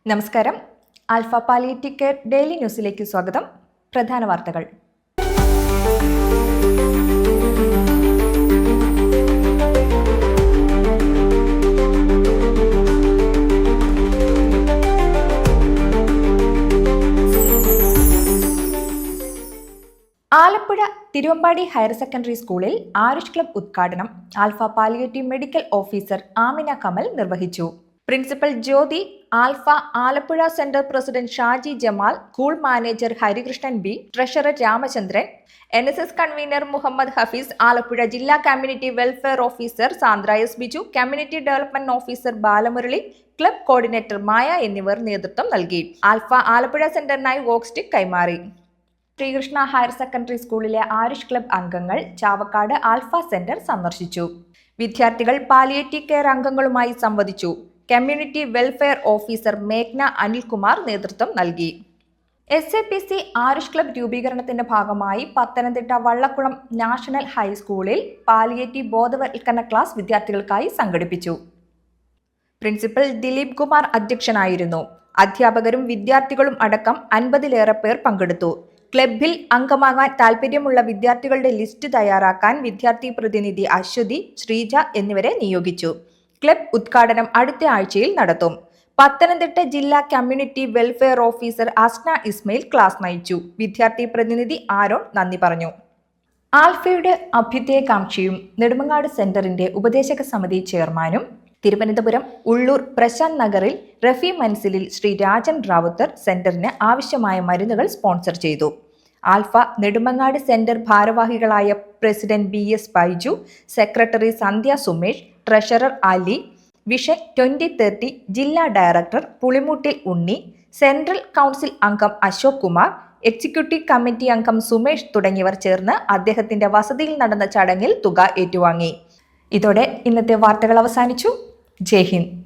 നമസ്കാരം. Alpha palliative care daily ന്യൂസിലേക്ക് സ്വാഗതം. പ്രധാന വാർത്തകൾ. ആലപ്പുഴ തിരുവമ്പാടി ഹയർ സെക്കൻഡറി സ്കൂളിൽ ആരുഷ് ക്ലബ് ഉദ്ഘാടനം alpha palliative medical officer Amina Kamal നിർവഹിച്ചു. Principal Jyothi, alpha Alappuzha centre president Shaji Jamal, school manager Harikrishnan B, treasurer Ramachandran, NSS convener Muhammad Hafeez, Alappuzha ജില്ലാ community welfare officer Sandra S Biju, community development officer Balamurali, club coordinator Maya എന്നിവർ നേതൃത്വം നൽകി. ആൽഫ ആലപ്പുഴ സെന്ററിനായി വോക്ക് സ്റ്റിക്ക് കൈമാറി. ശ്രീകൃഷ്ണ ഹയർ സെക്കൻഡറി സ്കൂളിലെ ആരുഷ് ക്ലബ് അംഗങ്ങൾ ചാവക്കാട് ആൽഫ സെന്റർ സന്ദർശിച്ചു. വിദ്യാർത്ഥികൾ പാലിയേറ്റീവ് കെയർ അംഗങ്ങളുമായി സംവദിച്ചു. കമ്മ്യൂണിറ്റി വെൽഫെയർ ഓഫീസർ മേഘ്ന അനിൽകുമാർ നേതൃത്വം നൽകി. SAPC ആരുഷ് ക്ലബ് രൂപീകരണത്തിന്റെ ഭാഗമായി പത്തനംതിട്ട വള്ളക്കുളം നാഷണൽ ഹൈസ്കൂളിൽ പാലിയേറ്റീവ് ബോധവൽക്കരണ ക്ലാസ് വിദ്യാർത്ഥികൾക്കായി സംഘടിപ്പിച്ചു. പ്രിൻസിപ്പൽ ദിലീപ് കുമാർ അധ്യക്ഷനായിരുന്നു. അധ്യാപകരും വിദ്യാർത്ഥികളും അടക്കം 50-ലേറെ പേർ പങ്കെടുത്തു. ക്ലബിൽ അംഗമാകാൻ താൽപര്യമുള്ള വിദ്യാർത്ഥികളുടെ ലിസ്റ്റ് തയ്യാറാക്കാൻ വിദ്യാർത്ഥി പ്രതിനിധി അശ്വതി, ശ്രീജ എന്നിവരെ നിയോഗിച്ചു. ക്ലബ് ഉദ്ഘാടനം അടുത്ത ആഴ്ചയിൽ നടത്തും. പത്തനംതിട്ട ജില്ലാ community welfare officer Asna Ismail class നയിച്ചു. വിദ്യാർത്ഥി പ്രതിനിധി ആരോൺ നന്ദി പറഞ്ഞു. ആൽഫയുടെ അഭ്യുദയകാംക്ഷിയും നെടുമങ്ങാട് സെന്ററിന്റെ ഉപദേശക സമിതി ചെയർമാനും തിരുവനന്തപുരം ഉള്ളൂർ പ്രശാന്ത് നഗറിൽ റഫി മൻസിലിൽ ശ്രീ രാജൻ റാവുത്തർ സെന്ററിന് ആവശ്യമായ മരുന്നുകൾ സ്പോൺസർ ചെയ്തു. ആൽഫ നെടുമങ്ങാട് സെന്റർ ഭാരവാഹികളായ പ്രസിഡന്റ് BS ബൈജു, സെക്രട്ടറി സന്ധ്യ സുമേഷ്, ട്രഷറർ അലി, വിഷൻ 2030 ജില്ലാ ഡയറക്ടർ പുളിമൂട്ടിൽ ഉണ്ണി, സെൻട്രൽ കൗൺസിൽ അംഗം അശോക് കുമാർ, എക്സിക്യൂട്ടീവ് കമ്മിറ്റി അംഗം സുമേഷ് തുടങ്ങിയവർ ചേർന്ന് അദ്ദേഹത്തിന്റെ വസതിയിൽ നടന്ന ചടങ്ങിൽ തുക ഏറ്റുവാങ്ങി. ഇതോടെ ഇന്നത്തെ വാർത്തകൾ അവസാനിച്ചു. ജയ് ഹിന്ദ്.